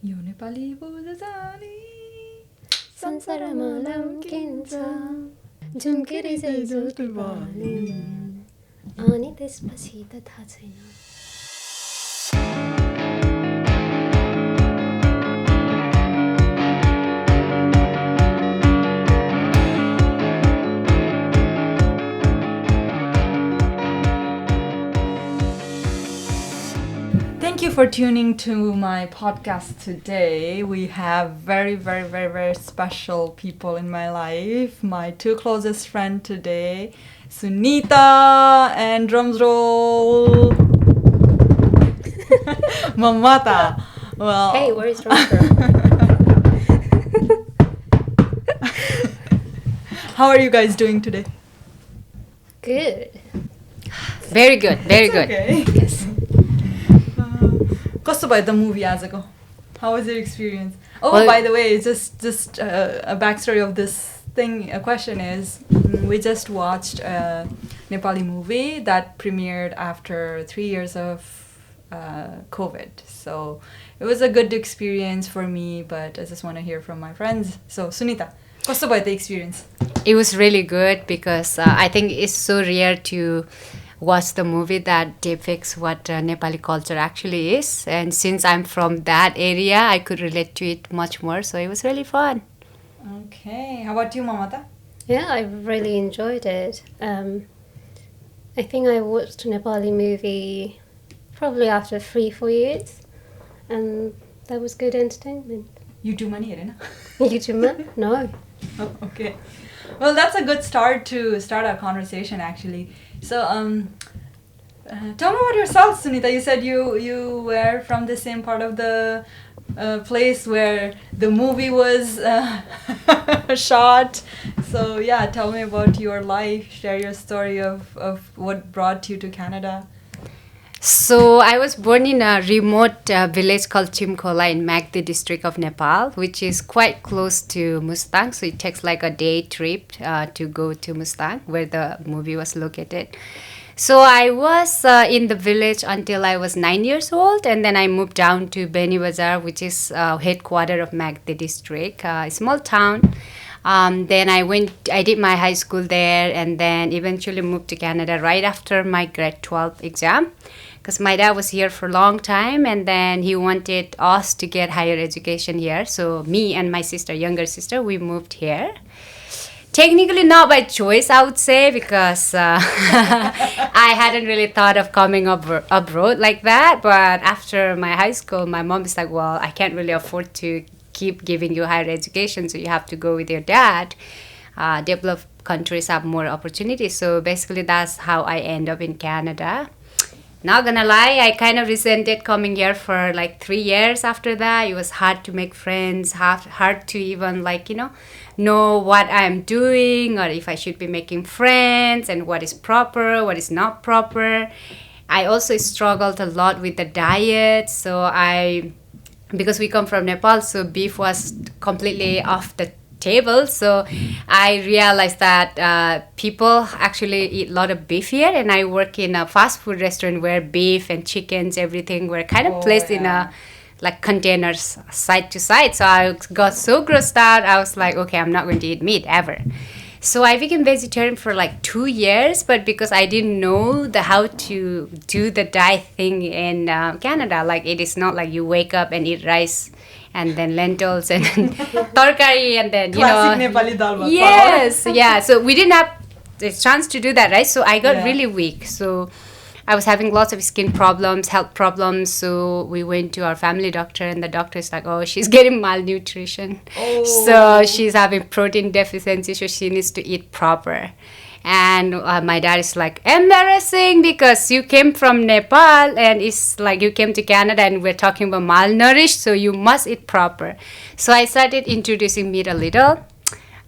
यो नेपाली बोल्न जाने संसारमा लम्किन्छ झुम्केरै चाहिँ जोटी बानी अनि त्यसपछि त थाहा छैन. Thank you for tuning to my podcast today. We have very, very, very, very special people in my life. My two closest friends today, Sunita and drums roll, Mamata. Well, Hey, where is Roger? how are you guys doing today? Good. Very good, very good. Okay. Yes. कस्तो भयो the movie आजको? How was your experience? Oh, Well, by the way, just a backstory of this thing. A question is, we just watched a Nepali movie that premiered after 3 years of COVID. So it was a good experience for me, but I just want to hear from my friends. So Sunita, कस्तो भयो the experience? It was really good because I think it's so rare to watch the movie that depicts what Nepali culture actually is. And since I'm from that area, I could relate to it much more. So it was really fun. Okay, how about you, Mamata? Yeah, I really enjoyed it. I think I watched a Nepali movie probably after 3-4 years, and that was good entertainment. YouTube money, होइन? YouTube? No. Oh, okay. Well, that's a good start to start our conversation, actually. So, tell me about yourself, Sunita. You said you were from the same part of the place where the movie was shot. So, yeah, tell me about your life. Share your story of what brought you to Canada. So I was born in a remote village called Chimkhola in Magdi district of Nepal, which is quite close to Mustang. So it takes like a day trip to go to Mustang, where the movie was located. So I was in the village until I was 9 years old, and then I moved down to Beni Bazar, which is headquarters of Magdi district, a small town. Then I did my high school there, and then eventually moved to Canada right after my grade 12 exam. Because my dad was here for a long time, and then he wanted us to get higher education here. So me and my sister, younger sister, we moved here. Technically not by choice, I would say, because I hadn't really thought of coming abroad like that. But after my high school, my mom is like, well, I can't really afford to keep giving you higher education, so you have to go with your dad. Developed countries have more opportunities. So basically that's how I end up in Canada. Not gonna lie, I kind of resented coming here for like 3 years after that. It was hard to make friends, hard to even know what I'm doing or if I should be making friends and what is proper, what is not proper. I also struggled a lot with the diet. So because we come from Nepal, so beef was completely off the table. So I realized that people actually eat a lot of beef here, and I work in a fast food restaurant where beef and chickens, everything were kind of placed in a like containers side to side. So I got so grossed out. I was like, okay, I'm not going to eat meat ever. So I became vegetarian for like 2 years, but because I didn't know how to do the diet thing in Canada, like it is not like you wake up and eat rice and then lentils and tarkari and then Classic Nepali dal bhat. Yes, yeah. So we didn't have the chance to do that, right? So I got really weak. So I was having lots of skin problems, health problems. So we went to our family doctor, and the doctor is like, oh, she's getting malnutrition. Oh. So she's having protein deficiency, so she needs to eat proper. And my dad is like, embarrassing, because you came from Nepal and it's like you came to Canada and we're talking about malnourished, so you must eat proper. So I started introducing meat a little.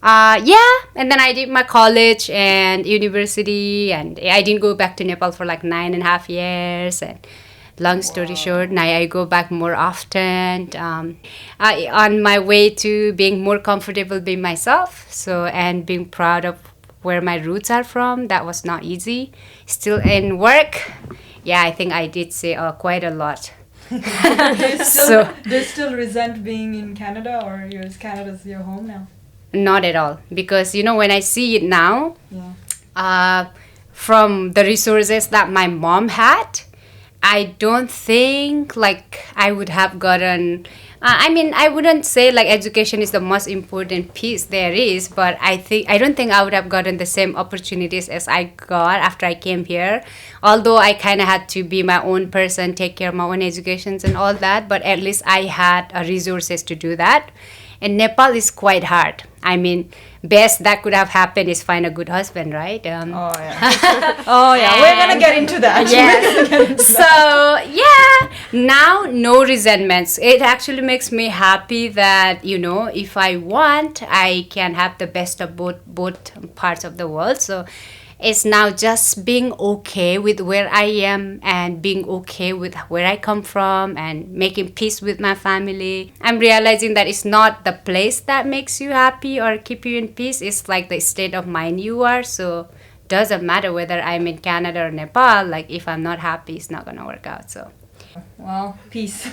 And then I did my college and university, and I didn't go back to Nepal for like 9.5 years. And long story short, now I go back more often. On my way to being more comfortable being myself, and being proud of where my roots are from. That was not easy. Still in work, I think I did say quite a lot. Do you still resent being in Canada, or Canada's your home now? Not at all, because when I see it now, from the resources that my mom had, I don't think like I would have gotten. I wouldn't say like education is the most important piece there is, but I don't think I would have gotten the same opportunities as I got after I came here. Although I kind of had to be my own person, take care of my own educations and all that, but at least I had resources to do that. And Nepal is quite hard. Best that could have happened is find a good husband, right? Oh yeah, we're gonna get into that. Yes. So yeah, now no resentments. It actually makes me happy that if I want, I can have the best of both parts of the world. So it's now just being okay with where I am and being okay with where I come from and making peace with my family. I'm realizing that it's not the place that makes you happy or keep you in peace. It's like the state of mind you are. So doesn't matter whether I'm in Canada or Nepal. Like if I'm not happy, it's not gonna work out. So. Well, peace.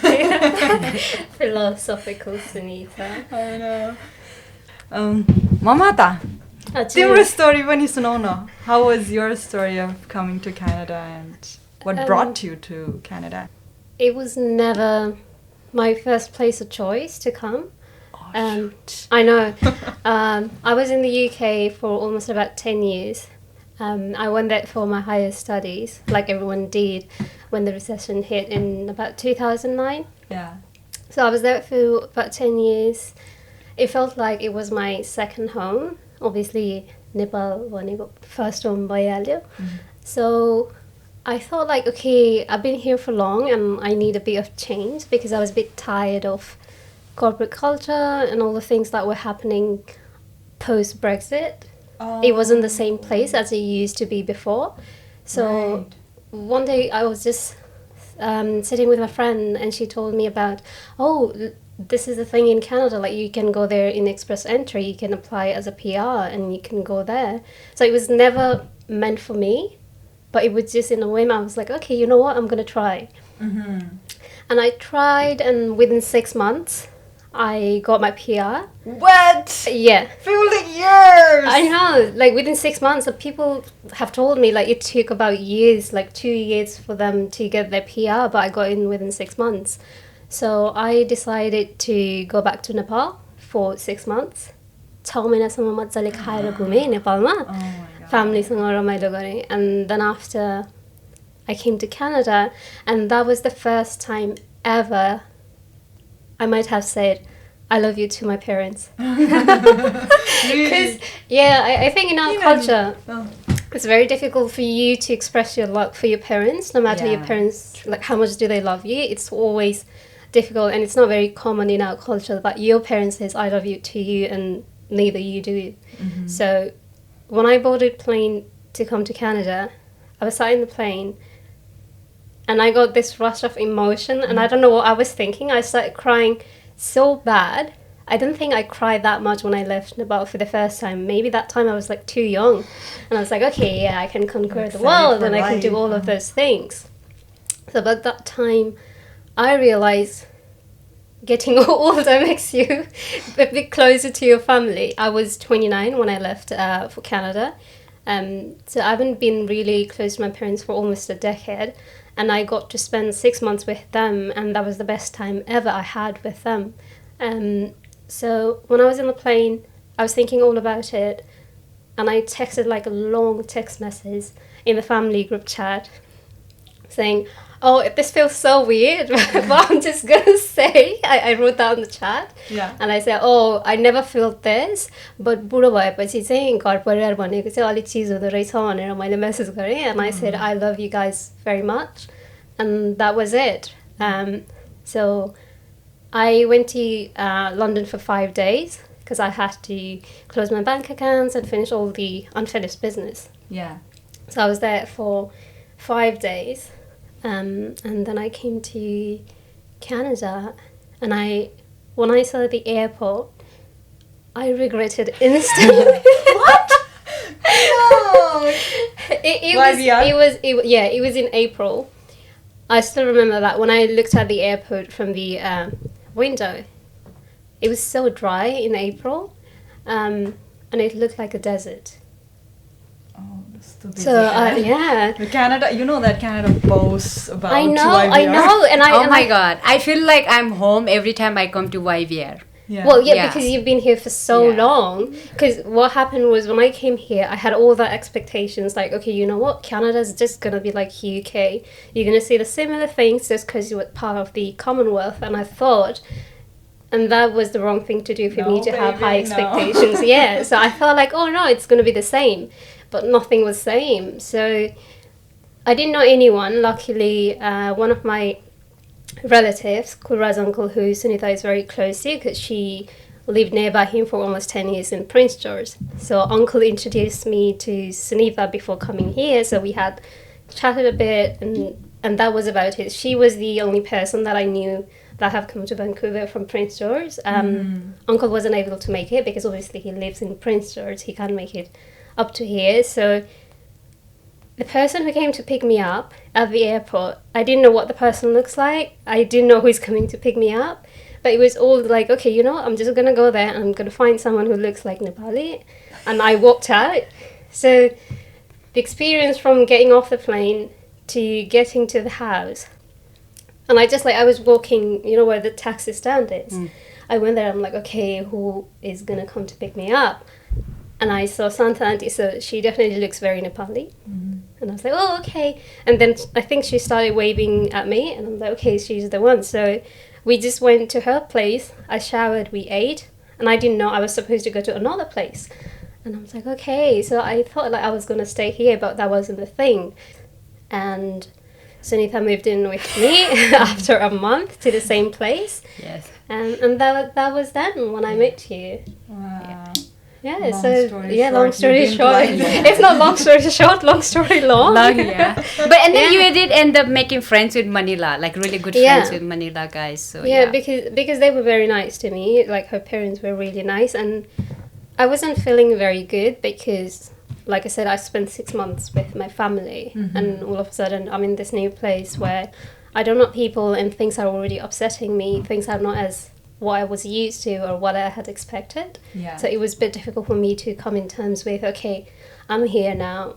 Philosophical Sunita. I know. Mamata. Timur story पनि सुनाऊ न. How was your story of coming to Canada and what brought you to Canada? It was never my first place of choice to come. I know. I was in the UK for almost about 10 years. I went there for my higher studies, like everyone did when the recession hit in about 2009. Yeah. So I was there for about 10 years. It felt like it was my second home. Obviously, Nepal was first home bhayihalyo. So I thought like, okay, I've been here for long and I need a bit of change because I was a bit tired of corporate culture and all the things that were happening post-Brexit. It wasn't the same place as it used to be before. So one day I was just sitting with my friend and she told me about, this is the thing in Canada, like you can go there in express entry, you can apply as a PR and you can go there. So it was never meant for me, but it was just in a whim. I was like, okay, you know what, I'm going to try. And I tried and within 6 months, I got my PR. What? Yeah. Feel like years! I know, like within 6 months, the people have told me like it took about years, like 2 years for them to get their PR, but I got in within 6 months. So I decided to go back to Nepal for 6 months. 6 महिनासम्म मजाले खाएर घुमेँ नेपालमा, familyसँग रमाइलो गरेँ. And then after I came to Canada, and that was the first time ever I might have said I love you to my parents. Because I think in our culture it's very difficult for you to express your love for your parents, no matter your parents, like how much do they love you. It's always difficult, and it's not very common in our culture that your parents says I love you to you and neither you do it. So when I boarded a plane to come to Canada, I was sat in the plane and I got this rush of emotion and I don't know what I was thinking. I started crying so bad. I don't think I cried that much when I left Nepal for the first time. Maybe that time I was like too young and I was like, okay, yeah, I can conquer the world and I can do all of those things. So by that time I realized getting older makes you a bit closer to your family. I was 29 when I left for Canada. So I haven't been really close to my parents for almost a decade. And I got to spend 6 months with them, and that was the best time ever I had with them. So when I was in the plane, I was thinking all about it, and I texted like a long text message in the family group chat saying, this feels so weird, but I'm just gonna say, I wrote that in the chat, and I said, I never felt this, but बुढो भएपछि चाहिँ घर परिवार भनेको चाहिँ अलिक चिज हुँदो रहेछ भनेर मैले मेसेज गरेँ, and I said, I love you guys very much, and that was it. So I went to London for 5 days, because I had to close my bank accounts and finish all the unfinished business. So I was there for 5 days. And then I came to Canada, and when I saw the airport, I regretted instantly. What? No. It was in April, I still remember that when I looked at the airport from the window, it was so dry in April, and it looked like a desert. Oh, that's too busy. So yeah, The Canada, you know that Canada boasts about I know, YVR. and Oh my god, I feel like I'm home every time I come to YVR. Yeah. Well, yeah, Yeah. because you've been here for so Yeah. long. Because what happened was when I came here, I had all the expectations like, okay, you know what? Canada's just going to be like UK. You're going to see the similar things just because you were part of the Commonwealth. And I thought, and that was the wrong thing to do for me No, to have baby, high no. expectations. Yeah, so I thought like, oh no, it's going to be the same. But nothing was same. So I didn't know anyone. Luckily, one of my relatives, Kura's uncle, who Sunita is very close to, because she lived nearby him for almost 10 years in Prince George. So uncle introduced me to Sunita before coming here, so we had chatted a bit, and that was about it. She was the only person that I knew that have come to Vancouver from Prince George. Uncle wasn't able to make it because obviously he lives in Prince George. He can't make it up to here, so the person who came to pick me up at the airport, I didn't know what the person looks like. I didn't know who's coming to pick me up. But it was all like, okay, you know what? I'm just going to go there and I'm going to find someone who looks like Nepali. And I walked out. So the experience from getting off the plane to getting to the house, and I was walking, you know, where the taxi stand is. I went there, I'm like, okay, who is going to come to pick me up? And I saw Santa Auntie, so she definitely looks very Nepali. And I was like, oh, okay. And then I think she started waving at me, and I'm like, okay, she's the one. So we just went to her place. I showered, we ate, and I didn't know I was supposed to go to another place. And I was like, okay. So I thought like I was going to stay here, but that wasn't the thing. And Sunita moved in with me after a month to the same place. Yes. And that was then when I met you. Wow. Yeah, Long so story yeah, short, long you story didn't short. like it. It's not long story short, long story long. Yeah. But and then Yeah. you did end up making friends with Manila, like really good Yeah. friends with Manila guys. So Yeah, because they were very nice to me. Like her parents were really nice, and I wasn't feeling very good because, like I said, I spent 6 months with my family, and all of a sudden I'm in this new place where I don't know people, and things are already upsetting me. Things are not as what I was used to or what I had expected. Yeah. So it was a bit difficult for me to come in terms with, okay, I'm here now,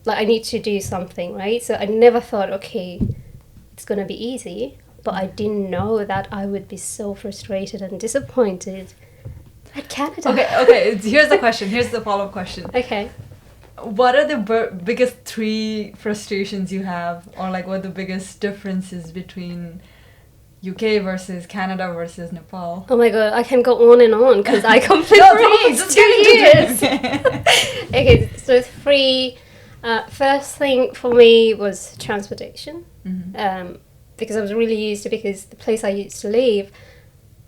like I need to do something, right? So I never thought, okay, it's gonna be easy, but I didn't know that I would be so frustrated and disappointed at Canada. Okay. Here's the question. Here's the follow-up question. Okay. What are the biggest 3 frustrations you have, or like what are the biggest differences between UK versus Canada versus Nepal? Oh my god, I can go on and on because I completely No, freeze. just 2 get years. into it. Okay, so 3. First thing for me was transportation, because I was really used to, because the place I used to live,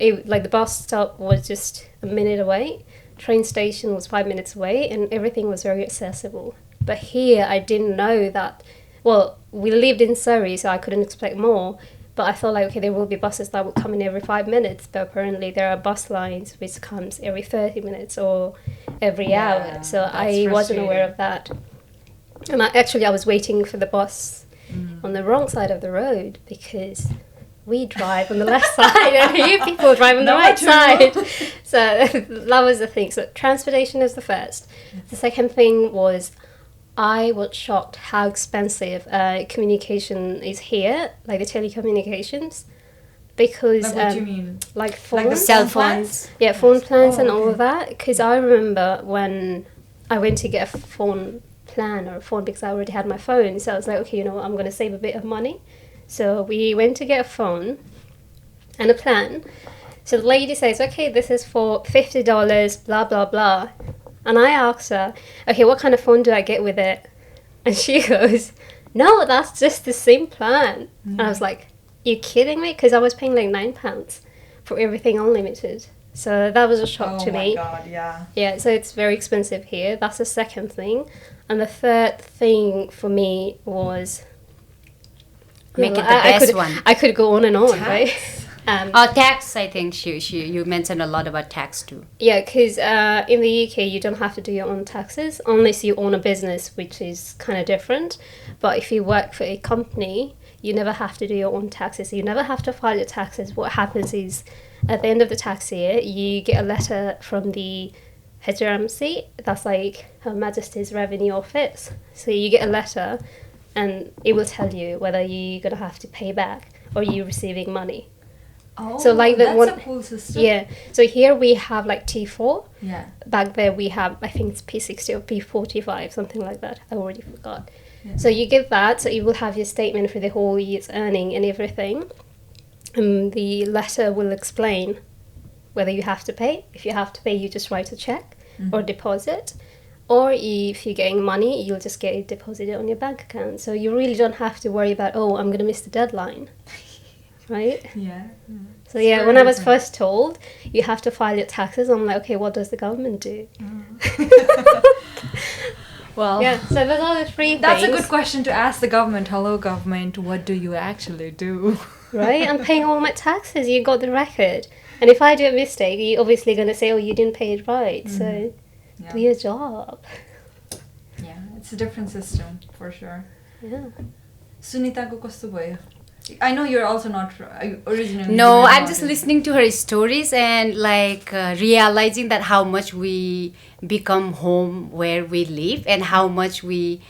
like the bus stop was just a minute away, train station was 5 minutes away, and everything was very accessible. But here I didn't know that. Well, we lived in Surrey, so I couldn't expect more. But I thought like, okay, there will be buses that will come in every 5 minutes, but apparently there are bus lines which comes every 30 minutes or every hour. So I wasn't aware of that. And I was waiting for the bus on the wrong side of the road because we drive on the left side and you people drive on the right side. So that was the thing. So transportation is the first. The second thing was I was shocked how expensive communication is here, like the telecommunications, because Like what do you mean? like Like the phones, cell phone phones. yeah, phone plans and Oh, all okay. of that. Because I remember when I went to get a phone plan or a phone because I already had my phone, so I was like, okay, you know what, I'm going to save a bit of money. So we went to get a phone and a plan. So the lady says, okay, this is for $50, blah blah blah. And I asked her, okay, what kind of phone do I get with it? And she goes, no, that's just the same plan. And I was like, you kidding me? Because I was paying like £9 for everything unlimited. So that was a shock to me. Oh my god, yeah. Yeah, so it's very expensive here. That's the second thing. And the third thing for me was... Make it the best one. I could go on and on, right? Tax, I think you mentioned a lot about tax too. Yeah, because in the UK you don't have to do your own taxes unless you own a business, which is kind of different. But if you work for a company, you never have to do your own taxes. You never have to file your taxes. What happens is, at the end of the tax year, you get a letter from the HMRC. That's like Her Majesty's Revenue Office. So you get a letter, and it will tell you whether you're gonna have to pay back or you're receiving money. Oh, So like the that's one, a cool system. yeah. So here we have like T4. Yeah. Back there we have, I think it's P60 or P45, something like that. I already forgot. Yeah. So you get that. So you will have your statement for the whole year's earning and everything. And the letter will explain whether you have to pay. If you have to pay, you just write a check or deposit. Or if you're getting money, you'll just get it deposited on your bank account. So you really don't have to worry about, oh, I'm going to miss the deadline. Right? Yeah. So yeah, when I was first told you have to file your taxes, I'm like, okay, what does the government do? Well, Yeah, so there's all the free that's a things, good question to ask the government. Hello, government, what do you actually do? right? I'm paying all my taxes. You got the record, and if I do a mistake, you're obviously going to say, oh, you didn't pay it right. So Yeah. do your job. Yeah, it's a different system for sure. Yeah. Sunita ko kasto bhayo? I know you're also not originally. No, you were I'm not just in- listening to her stories and like realizing that how much we become home where we live and how much we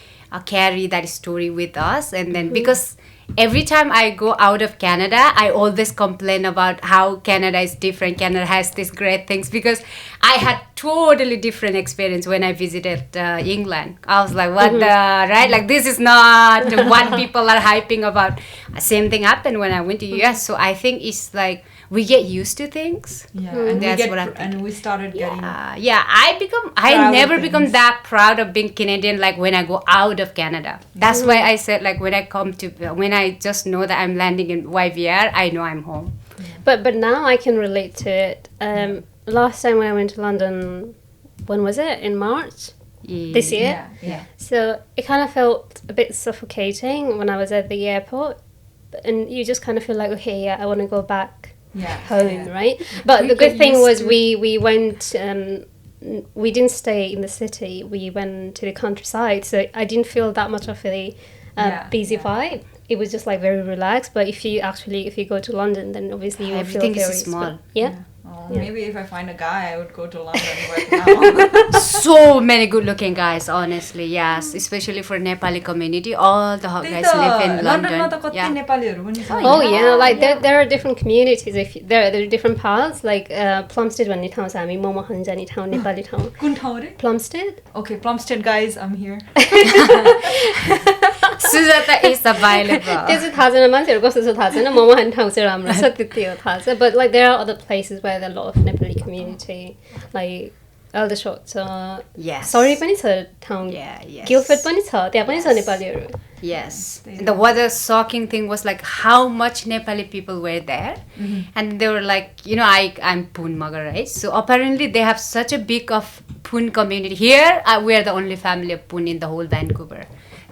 carry that story with us. And then because every time I go out of Canada, I always complain about how Canada is different. Canada has these great things because I had totally different experience when I visited England. I was like, what the, right? Like this is not what people are hyping about. Same thing happened when I went to US. So I think it's like we get used to things. Yeah, and we That's get what I'm and we started getting. Yeah, I Proud of never become things. that proud of being Canadian like when I go out of Canada. That's why I said like when I just know that I'm landing in YVR, I know I'm home. But now I can relate to it. Last time when I went to London, when was it? In March this year? Yeah. So it kind of felt a bit suffocating when I was at the airport. And you just kind of feel like, okay, yeah, I want to go back Yeah. home, Yeah. right? But We the good get thing used was to- we went, we didn't stay in the city. We went to the countryside. So I didn't feel that much of a busy vibe. It was just like very relaxed. But if you go to London, then obviously you will feel Everything is very small. Yeah. Oh, Yeah. maybe if I find a guy, I would go to London right now. So many good-looking guys, honestly. Yes, especially for Nepali community, all the hot guys live in London. लन्डनमा त कति Yeah. नेपालीहरू पनि छ Oh yeah, like there are different communities. If you, there are different paths. Like Plumstead भन्ने ठाउँ छ हामी मोमो खान जाने ठाउँ नेपाली ठाउँ. कुन ठाउँ रे? Plumstead. Okay, Plumstead guys, I'm here. Sujata is available. त्यो चाहिँ थाहा छैन मान्छेहरू कस्तो छ थाहा छैन मोमो खाने ठाउँ चाहिँ राम्रो छ त्यति हो थाहा छ. But like there are other places where there are a lot of Nepali community, like Aldershot छ. Yes. Surrey पनि छ ठाउँ. Yeah, yes. Guildford पनि छ त्यहाँ पनि छ नेपालीहरू. Yes. The other shocking thing was like how much Nepali people were there. And they were like, you know, I'm Pun Magar, right? So apparently they have such a big of Pun community. Here, we are the only family of Pun in the whole Vancouver.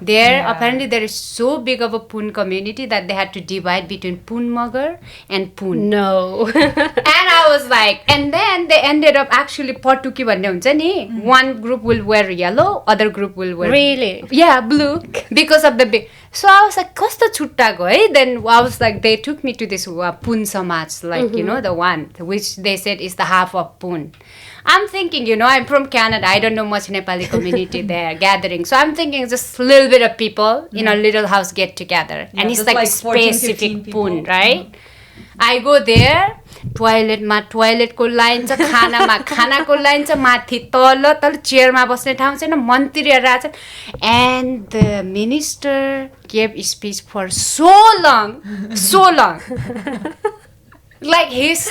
There, apparently there is so big of a Pun community that they had to divide between Pun Magar and Pun. No. And I was like, and then they ended up actually Portuki भन्ने हुन्छ नि. One group will wear yellow, other group will wear Really? yeah, blue, because of the big. So I was like, कस्तो छुट्टाको है? Then I was like, they took me to this Pun Samaj, like you know the one which they said is the half of Pun. I'm thinking, you know, I'm from Canada. I don't know much Nepali community there gathering. So I'm thinking just a little bit of people in a little house get together. Yeah, And it's just like, like 14, 15 specific people. Pun, right? I go there, टोयलेटको line छ, खानामा खानाको line छ, माथि तल चेयरमा बस्ने ठाउँ छैन, मन्त्रीहरू आछन्. And the minister gave speech for so long. Like his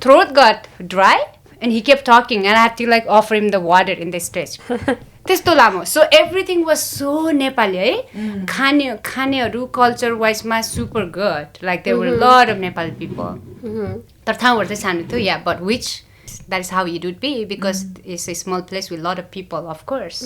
throat got dry and he kept talking and I had to like offer him the water in the stage. त्यस्तो लामो. So everything was so Nepali है. खानेहरू culture wise मा super good. Like there were a lot of Nepali people. तर ठाउँहरू चाहिँ सानो थियो. Yeah, but that is how it would be because it's a small place with a lot of people, of course.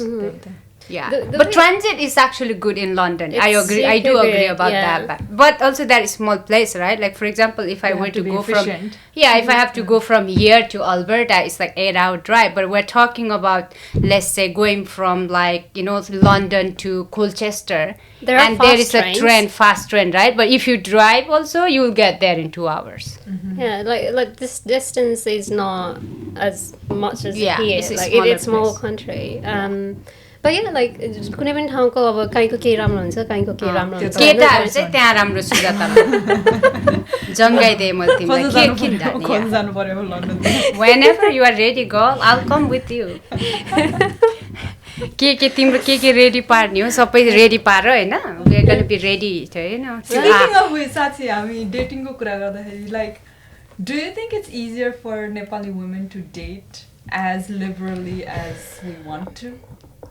Yeah, The but way- transit is actually good in London. I It's agree. I do super agree good, about yeah. that. But also that is small place, right? Like for example, if I You were have to be go efficient. from if I have to go from here to Alberta, it's like 8-hour drive. But we're talking about, let's say, going from like London to Colchester, There are and there is fast a fast train, right? But if you drive, also you will get there in 2 hours. Yeah, like this distance is not as much as Yeah, here. it's a Like smaller it's small place. country. But yeah, like कुनै पनि ठाउँको अब कहीँको के राम्रो हुन्छ कहीँको के राम्रो हुन्छ केटाहरू चाहिँ त्यहाँ राम्रो सुजाता जङ्गाइदिएँ मैले तिमीलाई के किन जाने खोज्नु जानु पर्यो London whenever you are ready girl I'll come with you के तिम्रो के रेडी पार्ने हो सबै रेडी पार हैन we are going to be ready हैन Speaking of which, साथी हामी डेटिङको कुरा गर्दाखेरि like do you think it's easier for Nepali women to date as liberally as we want to?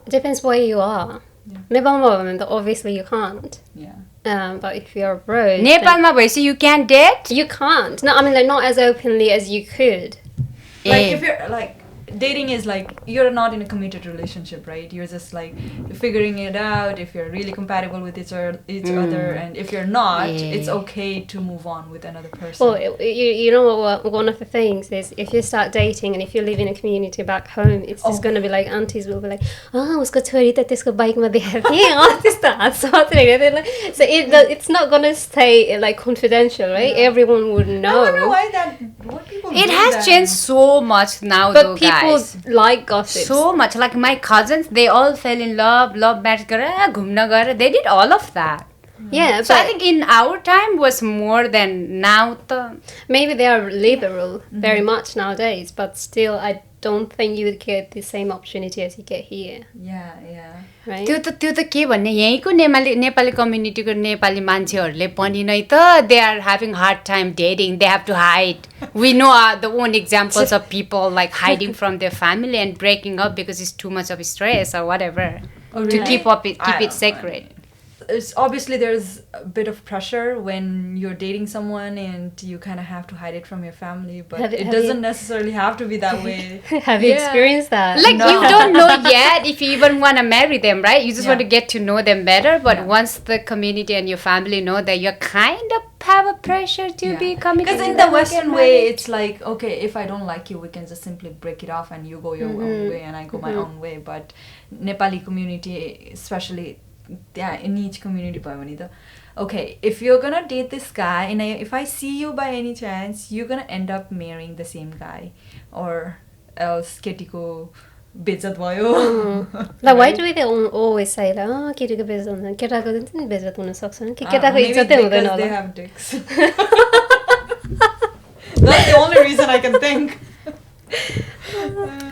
It depends where you are. Yeah. नेपालमा भयो भने त obviously you can't. Yeah. But if you're abroad, नेपालमा भएपछि you can date you can't. No, I mean like not as openly as you could. Like if you're like dating is like you're not in a committed relationship, right? You're just like figuring it out if you're really compatible with each other, and if you're not, it's okay to move on with another person. Well, you know what? One of the things is if you start dating and if you live in a community back home, it's just going to be like aunties will be like, oh, उसको छोरी त त्यसको बाइकमा देखेको थिएँ त्यस्तो हात समातेर so it's not going to stay like confidential, right? Yeah. Everyone would know. I wonder why what people it do has that. changed so much now But though people guys like gossip. so much like my cousins they all fell in love match गरेर घुम्न गएर they did all of that. Yeah, So but I think in our time was more than now. maybe they are liberal very much nowadays, but still I don't think you would get the same opportunity as you get here, Yeah. right? त्यो त के भन्ने यहीँको नेपाली कम्युनिटीको नेपाली मान्छेहरूले पनि नै त they are having hard time dating. They have to hide. We know the own examples of people like hiding from their family and breaking up because it's too much of stress or whatever Oh, to really? keep I it don't know. sacred. It's obviously there's a bit of pressure when you're dating someone and you kind of have to hide it from your family, but Have it you- doesn't necessarily have to be that way. Have you Yeah. experienced that? Like No. you don't know yet if you even want to marry them, right? You just Yeah. want to get to know them better. But Yeah. once the community and your family know that you kind of have a pressure to be committed. Because in to the get Western way, married. it's like, okay, if I don't like you, we can just simply break it off and you go your own way and I go my own way. But Nepali community, especially in each community, okay, if you're gonna date this guy and if I see you by any chance, you're gonna end up marrying the same guy or else ketiko बेज्जत भयो. Like, why do they always say like, oh, केटीको बेइज्जत हुँदैन केटाको चाहिँ बेइज्जत हुन सक्छ कि केटाको Maybe इज्जतै हुँदैन because they होला have dicks. That's the only reason I can think.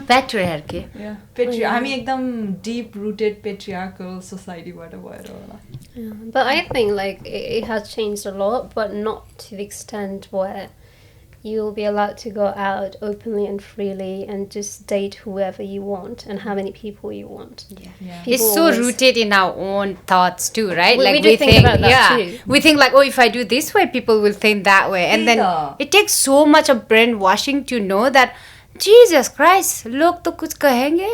Patriarchy. Yeah. हामी एकदम deep rooted patriarchal society बाट भएर होला. Yeah, but I think like it has changed a lot, but not to the extent where you'll be allowed to go out openly and freely and just date whoever you want and how many people you want. Yeah. People It's so always- rooted in our own thoughts too, right? We like do think about that too. we think like, oh, if I do this way, people will think that way, and then Yeah. it takes so much of brainwashing to know that. Jesus Christ, लोग तो कुछ कहेंगे.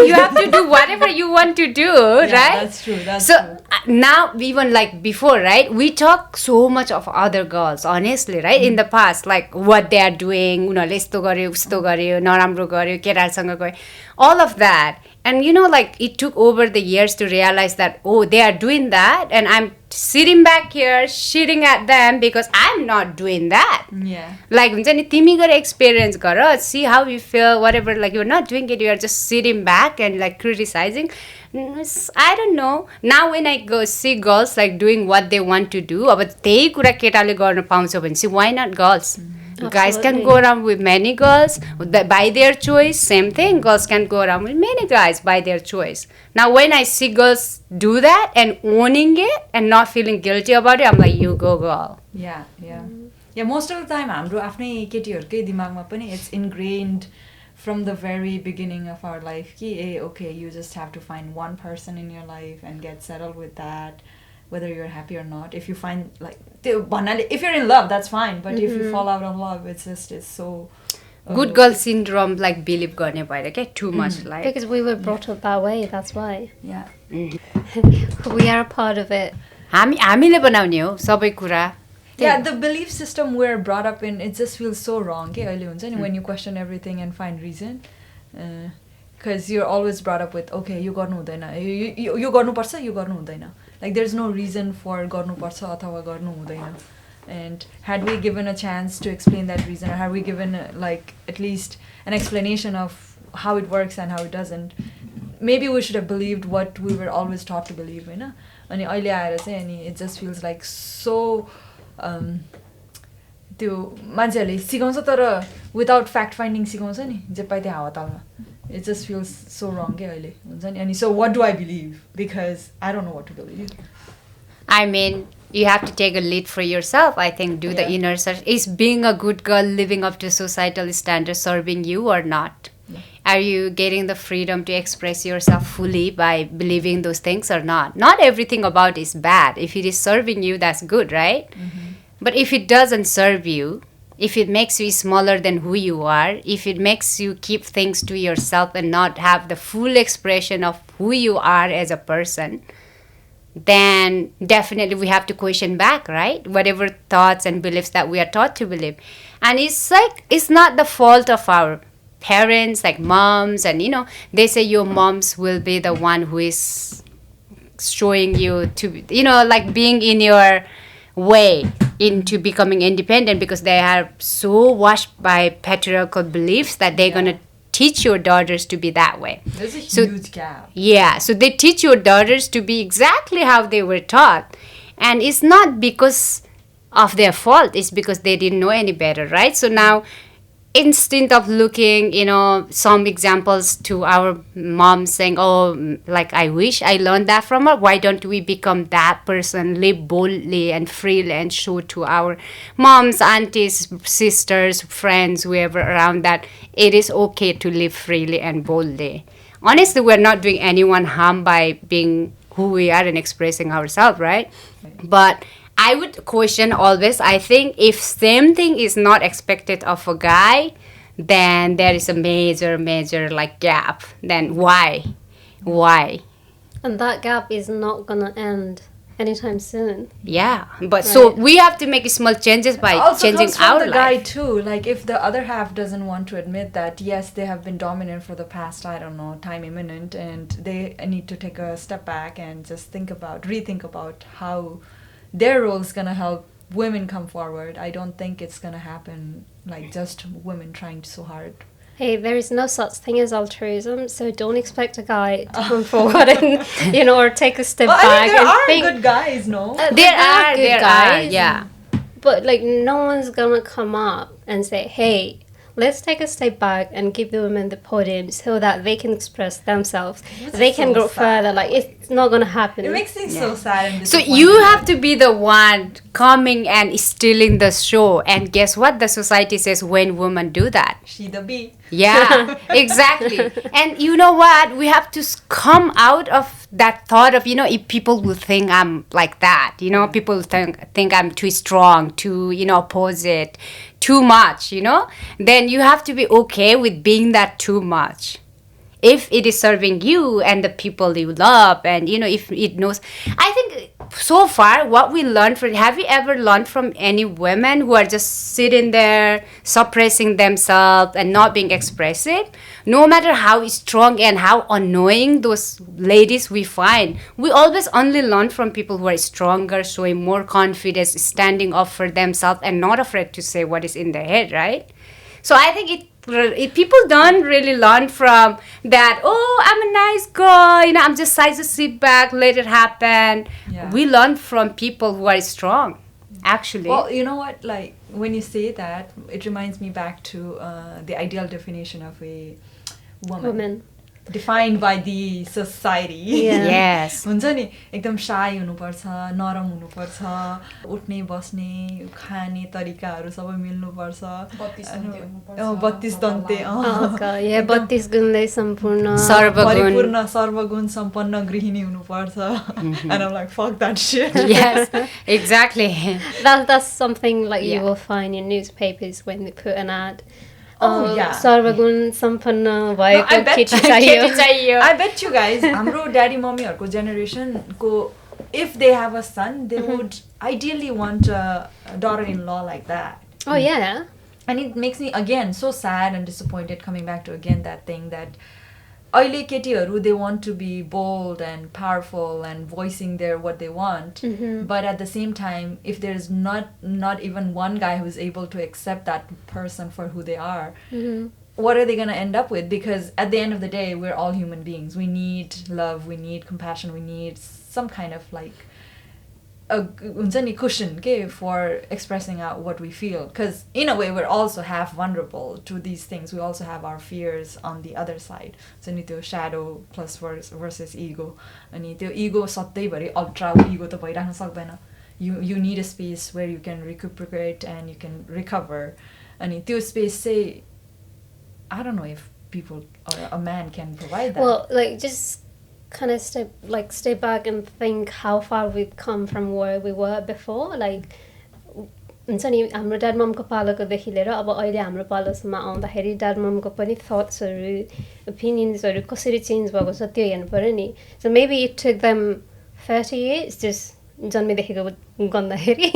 You have to do whatever you want to do, Yeah, right? that's true. That's So true. now, even like before, right? We talk so much of other girls, honestly, right? In the past, like what they are doing, उनीहरूले यस्तो गर्यो, उस्तो गर्यो, नराम्रो गर्यो, केटाहरूसँग गयो, all of that. And you know, like it took over the years to realize that, oh, they are doing that, and I'm sitting back here shitting at them because I'm not doing that. Yeah. Like हुन्छ नि तिमी गएर experience गर, see how you feel, whatever, like you're not doing it, you are just sitting back and like criticizing. I don't know. Now when I go see girls like doing what they want to do, अब त्यही कुरा केटाले गर्न पाउँछ भने चाहिँ why not girls? Guys can Absolutely. go around with many girls by their choice. Same thing, girls can go around with many guys by their choice. Now when I see girls do that and owning it and not feeling guilty about it, I'm like, you go girl. Yeah. Yeah, most of the time हाम्रो आफ्नै केटीहरुकै दिमागमा पनि it's ingrained from the very beginning of our life कि okay, you just have to find one person in your life and get settled with that, whether you're happy or not. If you find like if you're in love, that's fine, but if you fall out of love, it's so good girl syndrome like believe गर्ने भएर क्या too much like Because we were brought up that way, that's why. Yeah. We are a part of it. हामीले बनाउने हो सबै कुरा Yeah, the belief system we're brought up in, it just feels so wrong. Okay, when you question everything and find reason, because you're always brought up with, okay, you garnu hudaina, you garnu parcha, you garnu hudaina. Like there's no reason for garnu parcha athawa garnu hudaina. And had we given a chance to explain that reason, or had we given like at least an explanation of how it works and how it doesn't, maybe we should have believed what we were always taught to believe, you know. And it just feels like so त्यो मान्छेहरूले सिकाउँछ तर without fact finding सिकाउँछ नि जे पाइ त्यो हावातालमा it just फिल्स सो रङ के अहिले हुन्छ नि अनि so what do I believe because I don't know what to believe I mean, you have to take a lead for yourself. I think do the inner search. Is being a good girl living up to societal standards serving you or not? Yeah. Are you getting the freedom to express yourself fully by believing those things or not? Not everything about is bad. If it is serving you, that's good, right? Mm-hmm. But if it doesn't serve you, if it makes you smaller than who you are, if it makes you keep things to yourself and not have the full expression of who you are as a person, then definitely we have to question back, right? Whatever thoughts and beliefs that we are taught to believe. And it's like, it's not the fault of our parents, like moms, and they say your moms will be the one who is showing you to, like being in your way into becoming independent because they are so washed by patriarchal beliefs that they're going to teach your daughters to be that way. There's a huge gap. Yeah, so they teach your daughters to be exactly how they were taught. And it's not because of their fault, it's because they didn't know any better, right? So now, instead of looking, some examples to our mom saying, oh, like, I wish I learned that from her. Why don't we become that person, live boldly and freely and show to our moms, aunties, sisters, friends, whoever around that it is okay to live freely and boldly. Honestly, we're not doing anyone harm by being who we are and expressing ourselves, right? But I would question always, I think if same thing is not expected of a guy, then there is a major like gap. Then why? And that gap is not gonna end anytime soon. Yeah, but so we have to make small changes by also changing comes from our the life. guy too. Like if the other half doesn't want to admit that yes, they have been dominant for the past, I don't know, time imminent, and they need to take a step back and just rethink about how their role is gonna help women come forward. I don't think it's gonna happen like just women trying so hard. Hey, there is no such thing as altruism, so don't expect a guy to come forward and, or take a step back. I think there are think, good guys, no? There are good guys, yeah. But like, no one's gonna come up and say, hey, let's take a step back and give the women the podium so that they can express themselves. They can go further. Like, it's not going to happen. It makes things so sad and So disappointing. you have to be the one coming and stealing the show. And guess what? The society says when women do that. She the bee. Yeah, exactly. And you know what? We have to come out of that thought of, if people will think I'm like that, people think I'm too strong, too, opposite, too much, then you have to be okay with being that too much. If it is serving you and the people you love, and if it knows, I think so far what we learned from, have you ever learned from any women who are just sitting there suppressing themselves and not being expressive? No matter how strong and how annoying those ladies we find, we always only learn from people who are stronger, showing more confidence, standing up for themselves and not afraid to say what is in their head, right? So I think if people don't really learn from that, oh, I'm a nice girl, I'm just supposed to sit back, let it happen. Yeah. We learn from people who are strong, actually. Well, you know what? Like, when you say that, it reminds me back to the ideal definition of a woman. Defined by the society. Yeah. Yes. हुन्छ नि एकदम shy हुनुपर्छ, नरम हुनुपर्छ, उठ्ने बस्ने खाने तरिकाहरू सबै मिल्नुपर्छ, 32 दन्ते 32 गुणले सम्पूर्ण परिपूर्ण सर्वगुण सम्पन्न गृहिणी हुनुपर्छ. And I'm like, fuck that shit. Yes, exactly. That's something like you will find in newspapers when they put an ad. सर्वगुण सम्पन्न भएको I bet केटी you- चाहियो चाहियो I bet you guys, हाम्रो daddy मम्मीहरूको generationको if they have a son, they would ideally want a daughter-in-law like that. oh yeah And it makes me again so sad and disappointed coming back to again that thing that अहिले केटीहरू they want to be bold and powerful and voicing their what they want, but at the same time if there's not even one guy who's able to accept that person for who they are, what are they going to end up with? Because at the end of the day we're all human beings. We need love, we need compassion, we need some kind of like a cushion for expressing out what we feel, because in a way we're also half vulnerable to these things. We also have our fears on the other side. So ni त्यो shadow plus versus ego, अनि त्यो ego सधैँभरि ultra ego त भइराख्न सक्दैन. You need a space where you can recuperate and you can recover. अनि त्यो space चाहिँ I don't know if people or a man can provide that. well like just kind of step back and think how far we've come from where we were before. Like हुन्छ नि हाम्रो dad ममको पालोकोदेखि लिएर अब अहिले हाम्रो पालोसम्म आउँदाखेरि dad ममको पनि थट्सहरू ओपिनियन्सहरू कसरी चेन्ज भएको छ त्यो हेर्नु पऱ्यो नि. So maybe it took them 30 years just जन्मेदेखिको गन्दाखेरि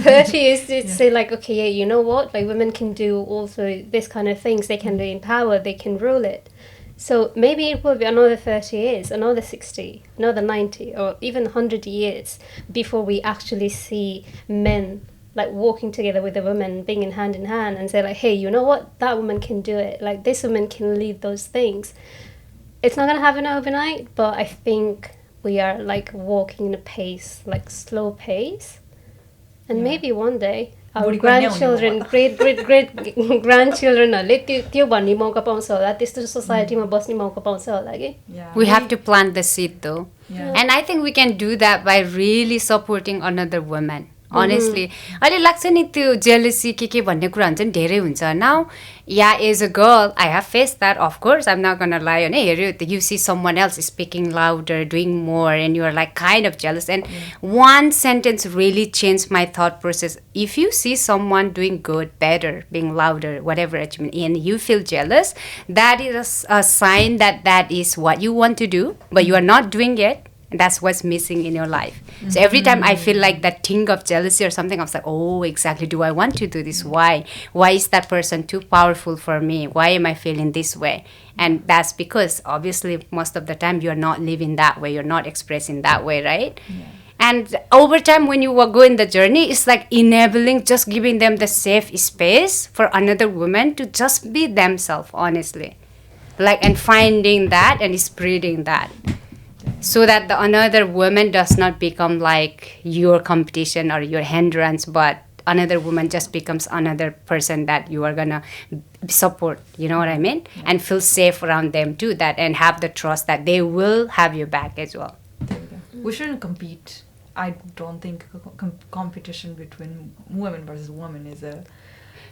30 years to say like okay yeah, you know what, like women can do also this kind of things, they can be in power, they can rule it. So maybe it will be another 30 years, another 60, another 90, or even 100 years before we actually see men like walking together with a woman, being in hand, and say like, hey, you know what? That woman can do it. Like this woman can lead those things. It's not gonna happen overnight, but I think we are like walking in a pace, like slow pace, and maybe one day our grandchildren, great grandchildrenहरूले त्यो भन्ने मौका पाउँछ होला, त्यस्तो सोसाइटीमा बस्ने मौका पाउँछ होला कि. We have to plant the seed though. And I think we can do that by really supporting another woman. Honestly, अहिले लाग्छ नि त्यो jealousy के भन्ने कुरा हुन्छ नि धेरै हुन्छ. Now, yeah, as a girl, I have faced that, of course. I'm not gonna lie. You see someone else speaking louder, doing more, and you're like kind of jealous. And one sentence really changed my thought process. If you see someone doing good, better, being louder, whatever achievement, and you feel jealous, that is a sign that that is what you want to do, but you are not doing it. That's what's missing in your life. So every time I feel like that ting of jealousy or something, I was like, oh, exactly. Do I want to do this? Why? Why is that person too powerful for me? Why am I feeling this way? And that's because obviously most of the time you're not living that way. You're not expressing that way, right? And over time when you go in the journey, it's like enabling, just giving them the safe space for another woman to just be themselves, honestly. Like, and finding that and spreading that. So that the another woman does not become like your competition or your hindrance, but another woman just becomes another person that you are gonna support, you know what I mean? And feel safe around them too, that and have the trust that they will have your back as well. We shouldn't compete. I don't think competition between women versus women is a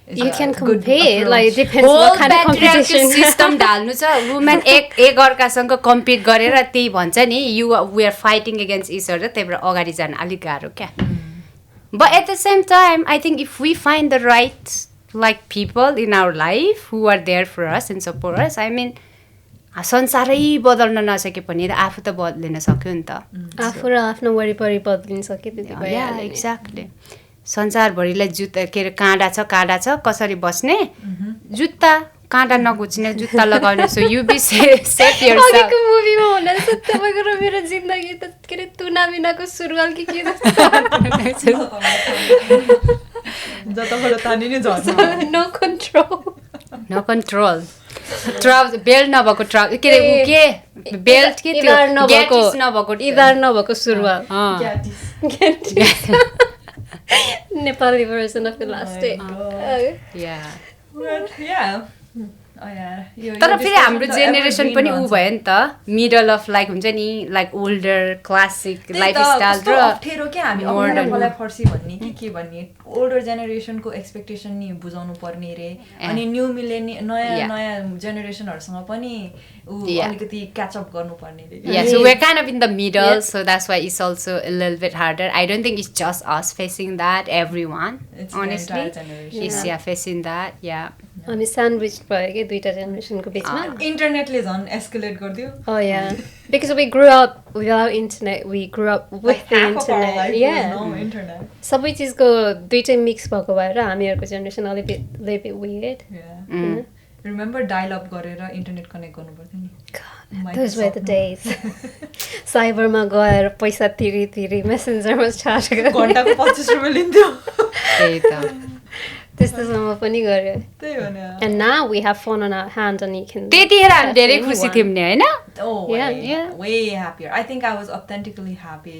you can compare, like it depends what kind of competition. System डाल्नु छ. Women एक अर्कासँग compete गरेर त्यही भन्छ नि, we are fighting against each other, त्यही भएर अगाडि जान अलिक गाह्रो क्या. But at the same time, I think if we find the right like people in our life who are there for us and support us, I mean, संसारै बदल्न नसके पनि आफू त बदलिन सक्यो नि त. आफू र आफ्नो वरिपरि बदलिन सक्यो त्यति भइहाल्यो नि. एक्ज्याक्टली. संसारभरिलाई जुत्ता के अरे काँडा छ कसरी बस्ने, जुत्ता काँडा नघुच्ने जुत्ता लगाउने. सो यु बी सेफ योरसेल्फ. अघिको मुभीमा होला जस्तो तपाईको र मेरो जिन्दगी त के अरे तुनामिनाको सुरुवाल के जस्तो. जताबाट तानी नै झर्छ. No control. ट्राउजर बेल्ट नभएको ट्राउजर के अरे के बेल्ट के त्यो इदार नभएको सुरुवाल. Nepali version of elastic. तर फेरि हाम्रो जेनेरेसन पनि ऊ भयो नि त, मिडल अफ लाइक हुन्छ नि, लाइक ओल्डर क्लासिक लाइफस्टाइल र अप्ठ्यारो क्या हामी मलाई फर्सी भन्ने के भन्ने ओल्डर जेनेरेसनको एक्सपेक्टेसन नि बुझाउनु पर्ने रे. अनि न्यू नयाँ जेनेरेसनहरुसँग पनि अलिकति क्याच अप गर्नुपर्ने रे. Yeah, so we're kind of in the middle, so that's why it's also a little bit harder. I don't think it's just us facing that, everyone. It's honestly the entire generation. is facing that. हामी sandwich भयो कि दुईटा जेनेरेसनको बिचमा इन्टरनेटले झन् escalate गरिदियो Oh yeah, because we grew up without internet. We grew up with the internet. Yeah. no internet. सबै चिजको दुईटै मिक्स भएको भएर हामीहरूको generation little bit weird. Yeah. Remember dial up गरेर इन्टरनेट कनेक्ट गर्नु पर्थ्यो नि Those were the days. साइबरमा गएर पैसा तिरी मेसेन्जरमा चार्ज गरेर घन्टाको 25 रुपैयाँ लिन्थ्यो त्यही त त्यस्तोसम्म पनि गर्यो. त्यही हो नि And now we have phone on our hand and you can त्यतिखेर हामी chat धेरै to खुसी anyone. थियौँ नि हैन Oh, Yeah, way, yeah. way happier. I think I was authentically happy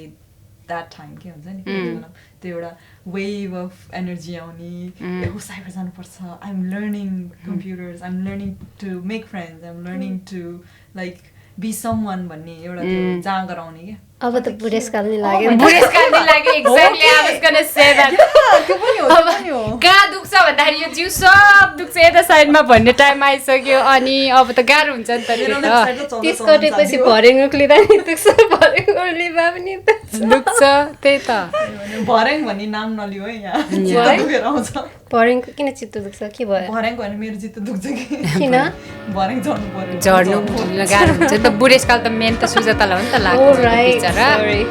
that time. के हुन्छ नि त्यो एउटा wave of energy आउने हो साइबर जानुपर्छ. I'm learning computers. I'm learning to make friends. I'm learning to like be someone भन्ने एउटा त्यो जाँगर आउने के अब त बुढेसकाल नि लाग्यो. बुढेसकाल नि लाग्यो exactly I was gonna say that त्यो पनि हो त्यो पनि हो कहाँ दुख्छ भन्दाखेरि यो जिउ सब दुख्छ यता साइडमा भन्ने टाइम आइसक्यो अनि अब त गाह्रो हुन्छ नि त तिस कटेपछि भरेङ उक्लिँदा नि दुख्छ भरेङ उक्लिँदा पनि दुख्छ त्यही त भरेङ भन्ने नाम नलियो है यहाँ चित्त दुखेर आउँछ भरेङको किन चित्त दुख्छ के भयो भरेङ भने मेरो चित्त दुख्छ कि किन भरेङ झर्नु पर्यो झर्नु गाह्रो हुन्छ नि त बुढेसकाल त मेन त सुजातालाई हो नि त लाग्छ right बिचरा sorry